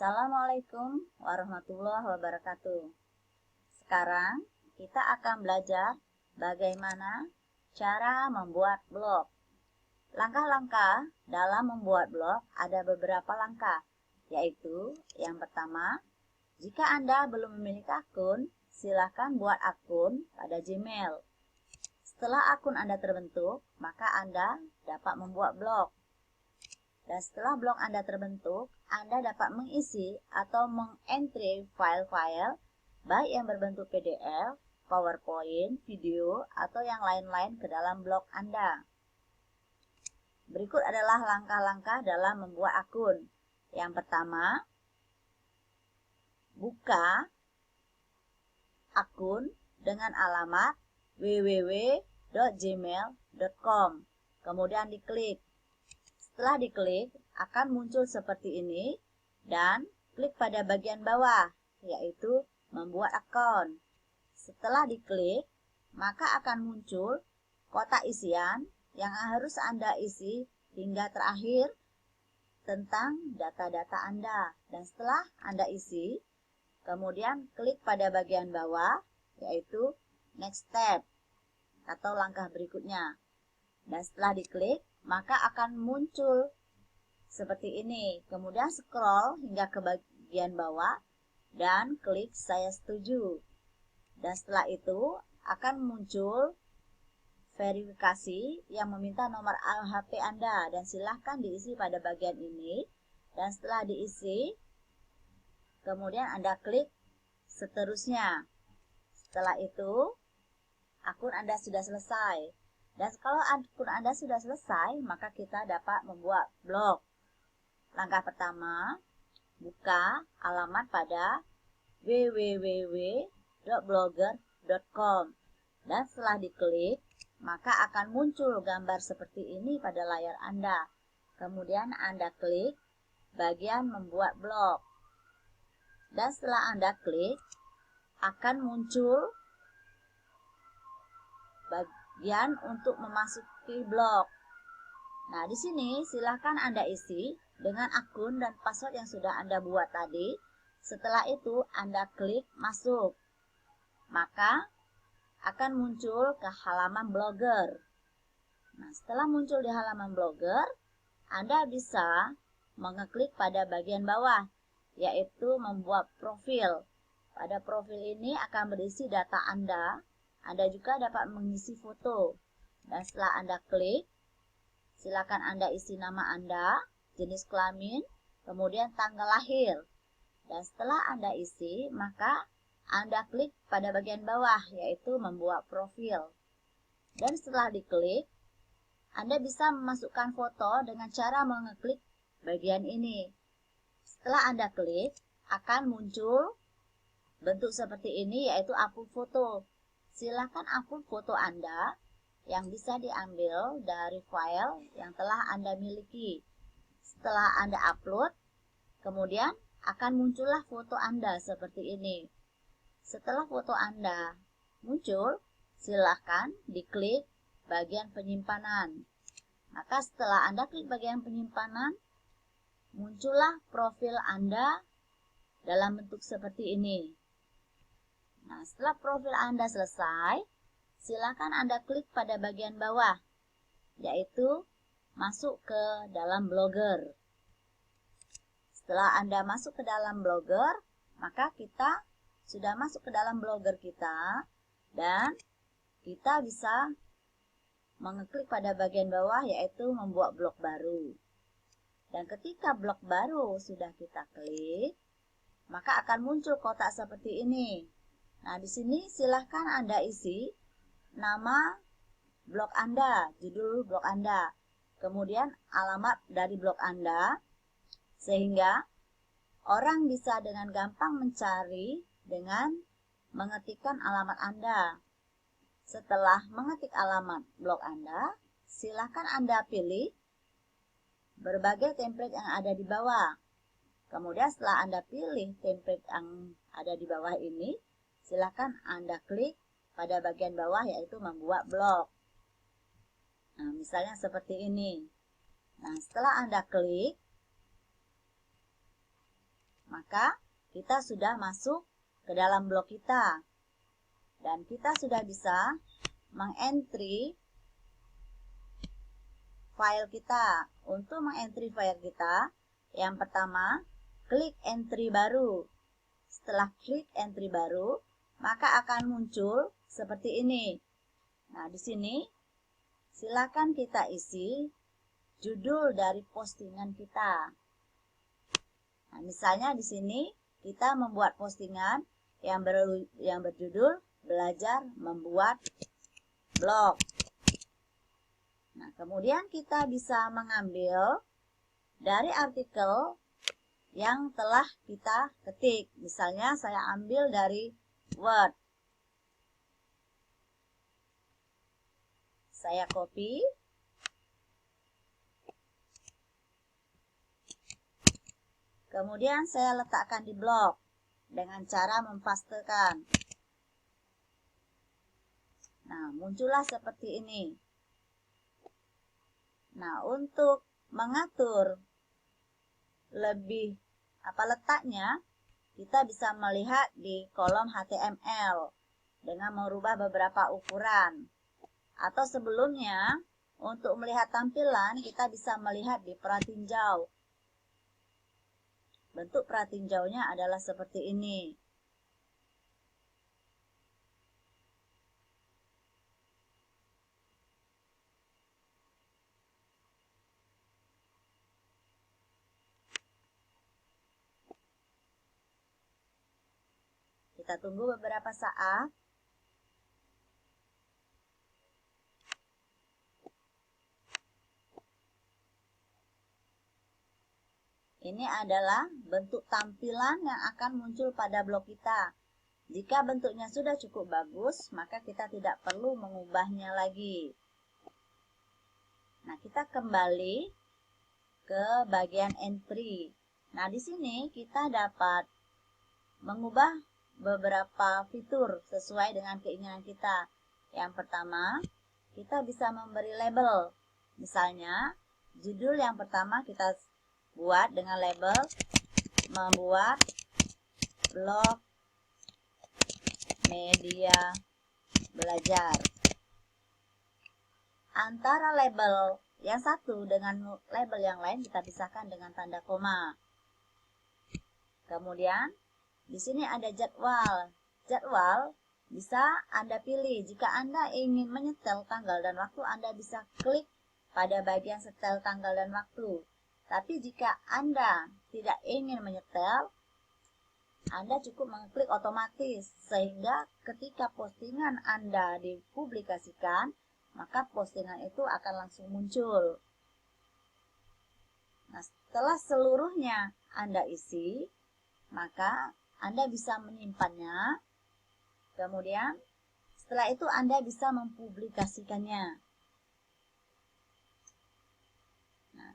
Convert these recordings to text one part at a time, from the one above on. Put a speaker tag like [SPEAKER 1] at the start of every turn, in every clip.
[SPEAKER 1] Assalamualaikum warahmatullahi wabarakatuh. Sekarang kita akan belajar bagaimana cara membuat blog. Langkah-langkah dalam membuat blog ada beberapa langkah, yaitu yang pertama, jika Anda belum memiliki akun, silakan buat akun pada Gmail. Setelah akun Anda terbentuk, maka Anda dapat membuat blog. Dan setelah blog Anda terbentuk, Anda dapat mengisi atau mengentry file-file baik yang berbentuk PDF, PowerPoint, video, atau yang lain-lain ke dalam blog Anda. Berikut adalah langkah-langkah dalam membuat akun. Yang pertama, buka akun dengan alamat www.gmail.com. Kemudian diklik. Setelah diklik, akan muncul seperti ini dan klik pada bagian bawah, yaitu membuat akun. Setelah diklik, maka akan muncul kotak isian yang harus Anda isi hingga terakhir tentang data-data Anda. Dan setelah Anda isi, kemudian klik pada bagian bawah, yaitu next step atau langkah berikutnya. Dan setelah diklik, maka akan muncul seperti ini. Kemudian scroll hingga ke bagian bawah dan klik saya setuju. Dan setelah itu akan muncul verifikasi yang meminta nomor HP Anda dan silahkan diisi pada bagian ini. Dan setelah diisi, kemudian Anda klik seterusnya. Setelah itu, akun Anda sudah selesai. Dan kalau akun Anda sudah selesai, maka kita dapat membuat blog. Langkah pertama, buka alamat pada www.blogger.com. Dan setelah diklik, maka akan muncul gambar seperti ini pada layar Anda. Kemudian Anda klik bagian membuat blog. Dan setelah Anda klik, akan muncul bagian untuk memasuki blog. Nah, di sini silahkan Anda isi dengan akun dan password yang sudah Anda buat tadi. Setelah itu Anda klik masuk. Maka akan muncul ke halaman blogger. Nah, setelah muncul di halaman blogger, Anda bisa mengeklik pada bagian bawah, yaitu membuat profil. Pada profil ini akan berisi data Anda. Anda juga dapat mengisi foto. Dan setelah Anda klik, silakan Anda isi nama Anda, jenis kelamin, kemudian tanggal lahir. Dan setelah Anda isi, maka Anda klik pada bagian bawah, yaitu membuat profil. Dan setelah diklik, Anda bisa memasukkan foto dengan cara mengeklik bagian ini. Setelah Anda klik, akan muncul bentuk seperti ini, yaitu upload foto. Silakan upload foto Anda yang bisa diambil dari file yang telah Anda miliki. Setelah Anda upload, kemudian akan muncullah foto Anda seperti ini. Setelah foto Anda muncul, silakan diklik bagian penyimpanan. Maka setelah Anda klik bagian penyimpanan, muncullah profil Anda dalam bentuk seperti ini. Nah, setelah profil Anda selesai, silakan Anda klik pada bagian bawah, yaitu masuk ke dalam blogger. Setelah Anda masuk ke dalam blogger, maka kita sudah masuk ke dalam blogger kita, dan kita bisa mengeklik pada bagian bawah, yaitu membuat blog baru. Dan ketika blog baru sudah kita klik, maka akan muncul kotak seperti ini. Nah, di sini silahkan Anda isi nama blog Anda, judul blog Anda, kemudian alamat dari blog Anda, sehingga orang bisa dengan gampang mencari dengan mengetikkan alamat Anda. Setelah mengetik alamat blog Anda, silahkan Anda pilih berbagai template yang ada di bawah. Kemudian setelah Anda pilih template yang ada di bawah ini, silakan Anda klik pada bagian bawah, yaitu membuat blog. Nah, misalnya seperti ini. Nah, setelah Anda klik, maka kita sudah masuk ke dalam blog kita. Dan kita sudah bisa mengentry file kita. Untuk mengentry file kita, yang pertama, klik entry baru. Setelah klik entry baru, maka akan muncul seperti ini. Nah, di sini silakan kita isi judul dari postingan kita. Nah, misalnya di sini kita membuat postingan yang berjudul belajar membuat blog. Nah, kemudian kita bisa mengambil dari artikel yang telah kita ketik. Misalnya saya ambil dari Word. Saya copy. Kemudian saya letakkan di blog dengan cara mempastekan. Nah, muncullah seperti ini. Nah, untuk mengatur lebih letaknya, kita bisa melihat di kolom HTML dengan merubah beberapa ukuran. Atau sebelumnya, untuk melihat tampilan, kita bisa melihat di pratinjau. Bentuk pratinjaunya adalah seperti ini. Kita tunggu beberapa saat. Ini adalah bentuk tampilan yang akan muncul pada blog kita. Jika bentuknya sudah cukup bagus, maka kita tidak perlu mengubahnya lagi. Nah, kita kembali ke bagian entry. Nah, di sini kita dapat mengubah beberapa fitur sesuai dengan keinginan kita. Yang pertama, kita bisa memberi label. Misalnya, judul yang pertama kita buat dengan label membuat blog media belajar. Antara label yang satu dengan label yang lain kita pisahkan dengan tanda koma. Kemudian di sini ada jadwal. Jadwal bisa Anda pilih. Jika Anda ingin menyetel tanggal dan waktu, Anda bisa klik pada bagian setel tanggal dan waktu. Tapi jika Anda tidak ingin menyetel, Anda cukup mengklik otomatis, sehingga ketika postingan Anda dipublikasikan, maka postingan itu akan langsung muncul. Nah, setelah seluruhnya Anda isi, maka Anda bisa menyimpannya. Kemudian, setelah itu Anda bisa mempublikasikannya. Nah,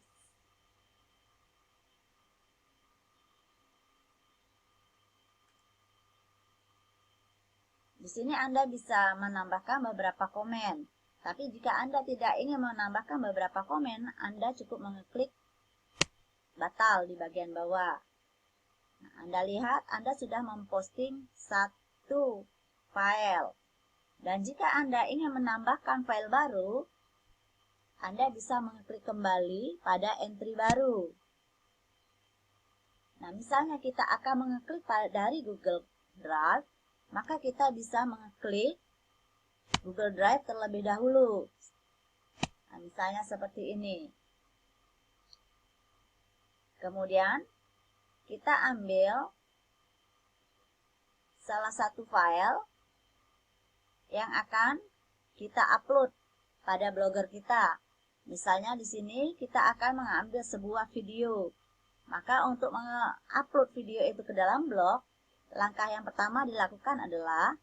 [SPEAKER 1] di sini Anda bisa menambahkan beberapa komen. Tapi jika Anda tidak ingin menambahkan beberapa komen, Anda cukup mengklik batal di bagian bawah. Nah, Anda lihat Anda sudah memposting satu file. Dan jika Anda ingin menambahkan file baru, Anda bisa mengklik kembali pada entry baru. Nah, misalnya kita akan mengklik dari Google Drive, maka kita bisa mengklik Google Drive terlebih dahulu. Nah, misalnya seperti ini. Kemudian kita ambil salah satu file yang akan kita upload pada blogger kita. Misalnya di sini kita akan mengambil sebuah video. Maka untuk mengupload video itu ke dalam blog, langkah yang pertama dilakukan adalah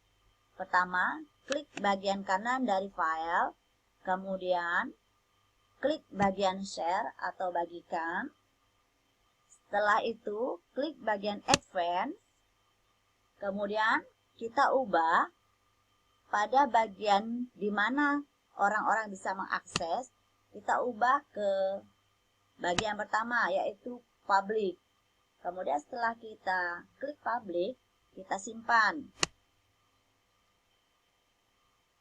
[SPEAKER 1] pertama, klik bagian kanan dari file, kemudian klik bagian share atau bagikan. Setelah itu, klik bagian advance, kemudian kita ubah pada bagian di mana orang-orang bisa mengakses, kita ubah ke bagian pertama, yaitu public. Kemudian setelah kita klik publish, kita simpan.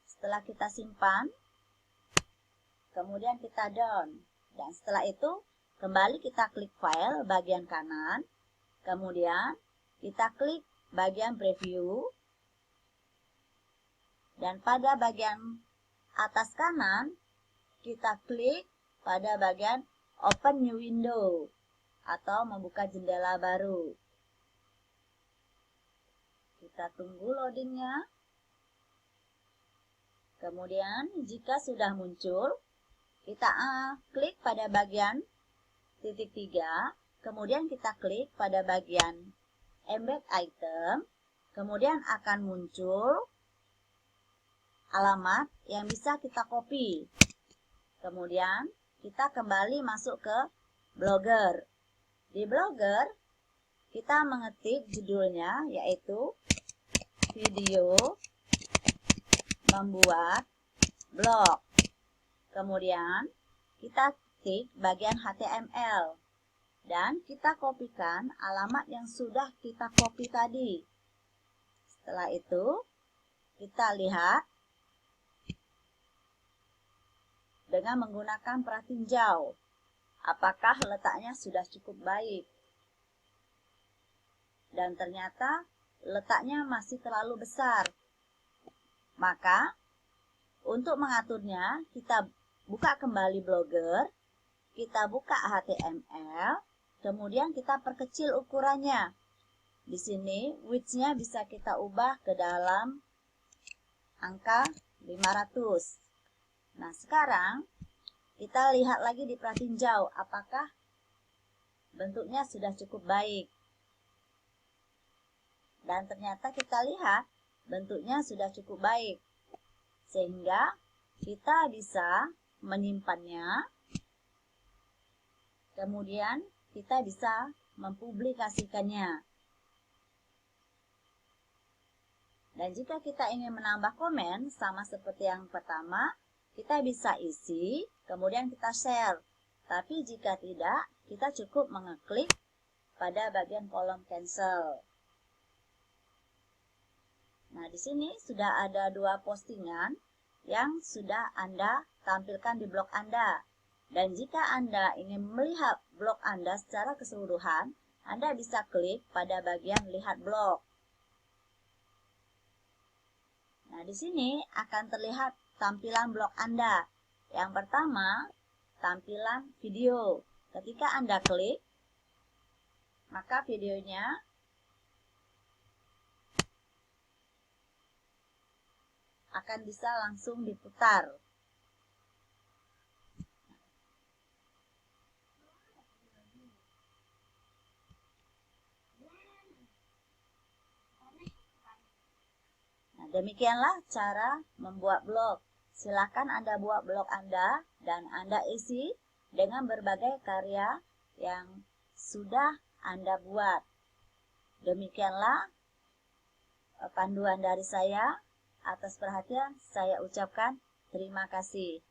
[SPEAKER 1] Setelah kita simpan, kemudian kita down. Dan setelah itu, kembali kita klik file bagian kanan. Kemudian kita klik bagian preview. Dan pada bagian atas kanan, kita klik pada bagian open new window atau membuka jendela baru. Kita tunggu loadingnya. Kemudian jika sudah muncul, kita klik pada bagian titik 3, kemudian kita klik pada bagian embed item, kemudian akan muncul alamat yang bisa kita copy. Kemudian kita kembali masuk ke Blogger. Di Blogger, kita mengetik judulnya yaitu video membuat blog. Kemudian kita ketik bagian HTML dan kita kopikan alamat yang sudah kita copy tadi. Setelah itu kita lihat dengan menggunakan pratinjau apakah letaknya sudah cukup baik. Dan ternyata letaknya masih terlalu besar. Maka, untuk mengaturnya, kita buka kembali Blogger, kita buka HTML, kemudian kita perkecil ukurannya. Di sini, width-nya bisa kita ubah ke dalam angka 500. Nah, sekarang kita lihat lagi di pratinjau, apakah bentuknya sudah cukup baik. Dan ternyata kita lihat bentuknya sudah cukup baik, sehingga kita bisa menyimpannya, kemudian kita bisa mempublikasikannya. Dan jika kita ingin menambah komen sama seperti yang pertama, kita bisa isi, kemudian kita share. Tapi jika tidak, kita cukup mengeklik pada bagian kolom cancel. Nah, di sini sudah ada 2 postingan yang sudah Anda tampilkan di blog Anda. Dan jika Anda ingin melihat blog Anda secara keseluruhan, Anda bisa klik pada bagian lihat blog. Nah, di sini akan terlihat tampilan blog Anda. Yang pertama, tampilan video. Ketika Anda klik, maka videonya akan bisa langsung diputar. Nah, demikianlah cara membuat blog. Silakan Anda buat blog Anda dan Anda isi dengan berbagai karya yang sudah Anda buat. Demikianlah panduan dari saya. Atas perhatian, saya ucapkan terima kasih.